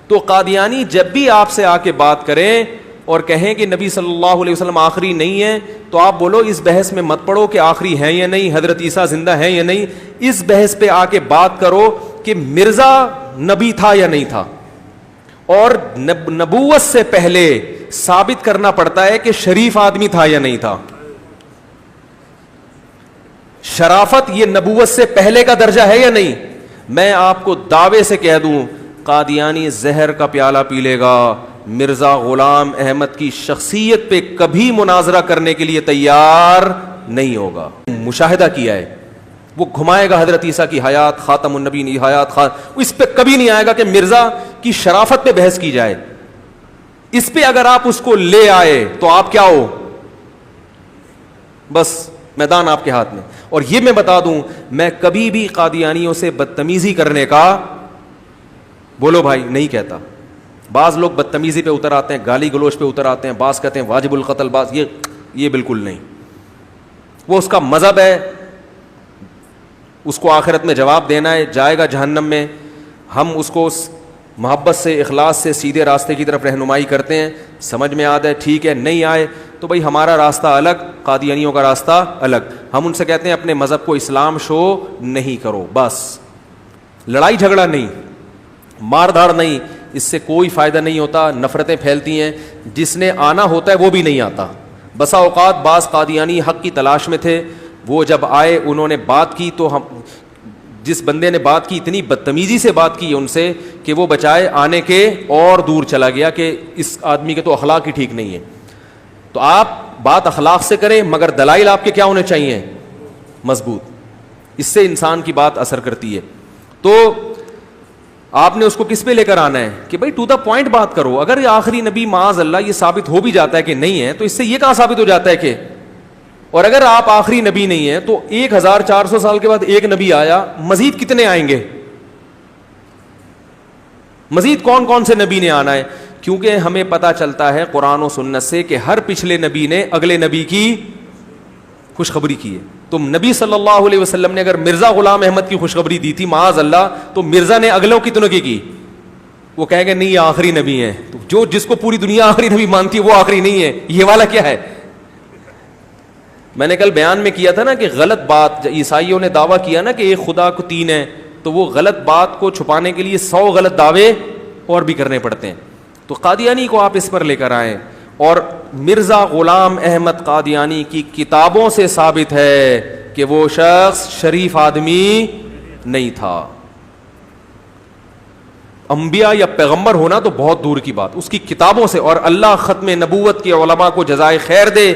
تو قادیانی جب بھی آپ سے آ کے بات کریں اور کہیں کہ نبی صلی اللہ علیہ وسلم آخری نہیں ہے, تو آپ بولو اس بحث میں مت پڑو کہ آخری ہیں یا نہیں, حضرت عیسیٰ زندہ ہیں یا نہیں. اس بحث پہ آ کے بات کرو کہ مرزا نبی تھا یا نہیں تھا, اور نبوت سے پہلے ثابت کرنا پڑتا ہے کہ شریف آدمی تھا یا نہیں تھا. شرافت یہ نبوت سے پہلے کا درجہ ہے یا نہیں؟ میں آپ کو دعوے سے کہہ دوں قادیانی زہر کا پیالہ پی لے گا, مرزا غلام احمد کی شخصیت پہ کبھی مناظرہ کرنے کے لیے تیار نہیں ہوگا. مشاہدہ کیا ہے, وہ گھمائے گا حضرت عیسیٰ کی حیات, خاتم النبی حیات, اس پہ کبھی نہیں آئے گا کہ مرزا کی شرافت پہ بحث کی جائے. اس پہ اگر آپ اس کو لے آئے تو آپ کیا ہو, بس میدان آپ کے ہاتھ میں. اور یہ میں بتا دوں, میں کبھی بھی قادیانیوں سے بدتمیزی کرنے کا بولو بھائی نہیں کہتا. بعض لوگ بدتمیزی پہ اتر آتے ہیں, گالی گلوچ پہ اتر آتے ہیں, بعض کہتے ہیں واجب القتل, بعض یہ بالکل نہیں. وہ اس کا مذہب ہے, اس کو آخرت میں جواب دینا ہے, جائے گا جہنم میں. ہم اس کو محبت سے, اخلاص سے سیدھے راستے کی طرف رہنمائی کرتے ہیں. سمجھ میں آتا ہے ٹھیک ہے, نہیں آئے تو بھائی ہمارا راستہ الگ, قادیانیوں کا راستہ الگ. ہم ان سے کہتے ہیں اپنے مذہب کو اسلام شو نہیں کرو, بس لڑائی جھگڑا نہیں, مار دھاڑ نہیں, اس سے کوئی فائدہ نہیں ہوتا, نفرتیں پھیلتی ہیں. جس نے آنا ہوتا ہے وہ بھی نہیں آتا. بسا اوقات بعض قادیانی حق کی تلاش میں تھے, وہ جب آئے انہوں نے بات کی تو ہم جس بندے نے بات کی اتنی بدتمیزی سے بات کی ان سے کہ وہ بچائے آنے کے اور دور چلا گیا کہ اس آدمی کے تو اخلاق ہی ٹھیک نہیں ہے. تو آپ بات اخلاق سے کریں مگر دلائل آپ کے کیا ہونے چاہیے, مضبوط. اس سے انسان کی بات اثر کرتی ہے. تو آپ نے اس کو کس پہ لے کر آنا ہے کہ بھائی ٹو دا پوائنٹ بات کرو. اگر یہ آخری نبی معاذ اللہ یہ ثابت ہو بھی جاتا ہے کہ نہیں ہے, تو اس سے یہ کہاں ثابت ہو جاتا ہے کہ, اور اگر آپ آخری نبی نہیں ہیں تو 1400 سال کے بعد ایک نبی آیا, مزید کتنے آئیں گے, مزید کون کون سے نبی نے آنا ہے؟ کیونکہ ہمیں پتا چلتا ہے قرآن و سنت سے کہ ہر پچھلے نبی نے اگلے نبی کی خوشخبری کی ہے. تو نبی صلی اللہ علیہ وسلم نے اگر مرزا غلام احمد کی خوشخبری دی تھی معاذ اللہ, تو مرزا نے اگلوں کتنوں کی وہ کہیں گے نہیں یہ آخری نبی ہیں. تو جو جس کو پوری دنیا آخری نبی مانتی ہے وہ آخری نہیں ہے. یہ والا کیا ہے؟ میں نے کل بیان میں کیا تھا نا کہ غلط بات, عیسائیوں نے دعویٰ کیا نا کہ ایک خدا کو 3 ہے, تو وہ غلط بات کو چھپانے کے لیے 100 غلط دعوے اور بھی کرنے پڑتے ہیں. تو قادیانی کو آپ اس پر لے کر آئیں, اور مرزا غلام احمد قادیانی کی کتابوں سے ثابت ہے کہ وہ شخص شریف آدمی نہیں تھا. انبیاء یا پیغمبر ہونا تو بہت دور کی بات, اس کی کتابوں سے. اور اللہ ختم نبوت کے علماء کو جزائے خیر دے,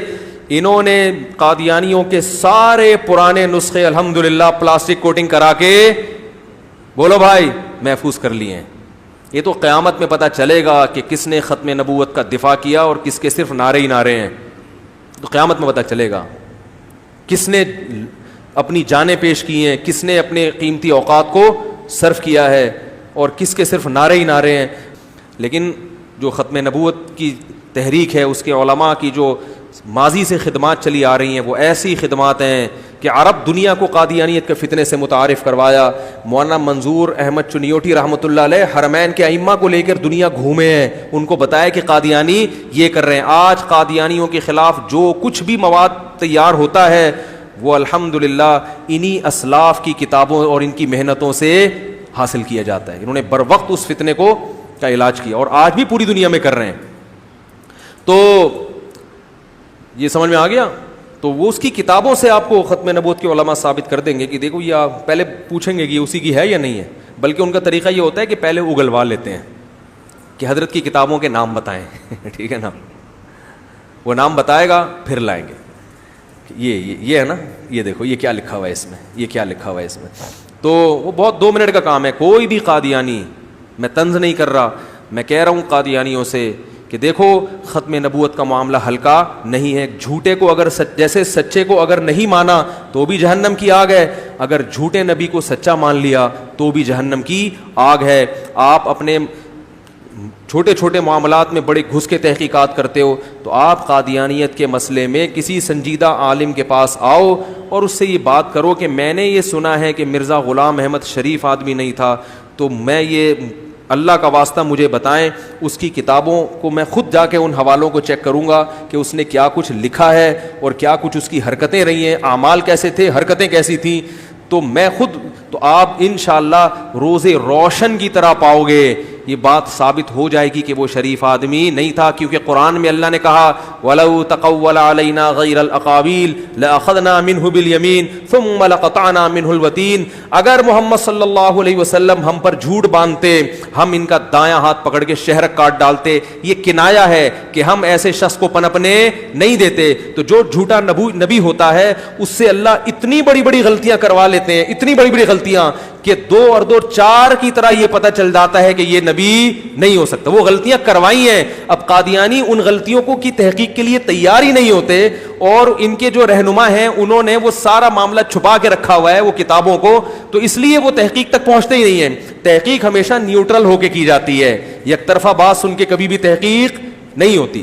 انہوں نے قادیانیوں کے سارے پرانے نسخے الحمدللہ پلاسٹک کوٹنگ کرا کے بولو بھائی محفوظ کر لیے ہیں. یہ تو قیامت میں پتہ چلے گا کہ کس نے ختم نبوت کا دفاع کیا اور کس کے صرف نعرے ہی نعرے ہیں. تو قیامت میں پتہ چلے گا کس نے اپنی جانیں پیش کی ہیں, کس نے اپنے قیمتی اوقات کو صرف کیا ہے, اور کس کے صرف نعرے ہی نعرے ہیں. لیکن جو ختم نبوت کی تحریک ہے, اس کے علماء کی جو ماضی سے خدمات چلی آ رہی ہیں, وہ ایسی خدمات ہیں کہ عرب دنیا کو قادیانیت کے فتنے سے متعارف کروایا. مولانا منظور احمد چنیوٹی رحمۃ اللہ علیہ حرمین کے ائمہ کو لے کر دنیا گھومے ہیں, ان کو بتایا کہ قادیانی یہ کر رہے ہیں. آج قادیانیوں کے خلاف جو کچھ بھی مواد تیار ہوتا ہے وہ الحمدللہ انہی اسلاف کی کتابوں اور ان کی محنتوں سے حاصل کیا جاتا ہے. انہوں نے بر وقت اس فتنے کو کا علاج کیا, اور آج بھی پوری دنیا میں کر رہے ہیں. تو یہ سمجھ میں آ گیا. تو وہ اس کی کتابوں سے آپ کو ختم نبوت کے علماء ثابت کر دیں گے کہ دیکھو یہ آپ پہلے پوچھیں گے کہ اسی کی ہے یا نہیں ہے, بلکہ ان کا طریقہ یہ ہوتا ہے کہ پہلے اگلوا لیتے ہیں کہ حضرت کی کتابوں کے نام بتائیں. ٹھیک ہے نا, وہ نام بتائے گا پھر لائیں گے. یہ ہے نا, یہ دیکھو یہ کیا لکھا ہوا ہے اس میں, یہ کیا لکھا ہوا ہے اس میں. تو وہ بہت 2 منٹ کا کام ہے. کوئی بھی قادیانی, میں طنز نہیں کر رہا, میں کہہ رہا ہوں قادیانیوں سے کہ دیکھو ختم نبوت کا معاملہ ہلکا نہیں ہے. جھوٹے کو اگر جیسے سچے کو اگر نہیں مانا تو بھی جہنم کی آگ ہے, اگر جھوٹے نبی کو سچا مان لیا تو بھی جہنم کی آگ ہے. آپ اپنے چھوٹے چھوٹے معاملات میں بڑے گھس کے تحقیقات کرتے ہو, تو آپ قادیانیت کے مسئلے میں کسی سنجیدہ عالم کے پاس آؤ اور اس سے یہ بات کرو کہ میں نے یہ سنا ہے کہ مرزا غلام احمد شریف آدمی نہیں تھا, تو میں یہ اللہ کا واسطہ مجھے بتائیں, اس کی کتابوں کو میں خود جا کے ان حوالوں کو چیک کروں گا کہ اس نے کیا کچھ لکھا ہے اور کیا کچھ اس کی حرکتیں رہی ہیں, اعمال کیسے تھے, حرکتیں کیسی تھیں. تو میں خود, تو آپ انشاءاللہ روزے روشن کی طرح پاؤ گے. یہ بات ثابت ہو جائے گی کہ وہ شریف آدمی نہیں تھا, کیونکہ قرآن میں اللہ نے کہا وَلَوْ تَقَوَّلَ عَلَيْنَا غَيْرَ الْأَقَاوِيلِ لَأَخَذْنَا مِنْهُ بِالْيَمِينِ ثُمَّ لَقَطَعْنَا مِنْهُ الْوَتِينَ. اگر محمد صلی اللہ علیہ وسلم ہم پر جھوٹ باندھتے, ہم ان کا دایاں ہاتھ پکڑ کے شہرک کاٹ ڈالتے. یہ کنایا ہے کہ ہم ایسے شخص کو پنپنے نہیں دیتے. تو جو جھوٹا نبی ہوتا ہے اس سے اللہ اتنی بڑی بڑی غلطیاں کروا لیتے ہیں, اتنی بڑی بڑی غلطیاں کہ 2 اور 2 4 کی طرح یہ پتہ چل جاتا ہے کہ یہ نبی نہیں ہو سکتا. وہ غلطیاں کروائی ہیں. اب قادیانی ان غلطیوں کو کی تحقیق کے لیے تیار ہی نہیں ہوتے, اور ان کے جو رہنما ہیں انہوں نے وہ سارا معاملہ چھپا کے رکھا ہوا ہے وہ کتابوں کو, تو اس لیے وہ تحقیق تک پہنچتے ہی نہیں ہیں. تحقیق ہمیشہ نیوٹرل ہو کے کی جاتی ہے, یک طرفہ بات سن کے کبھی بھی تحقیق نہیں ہوتی.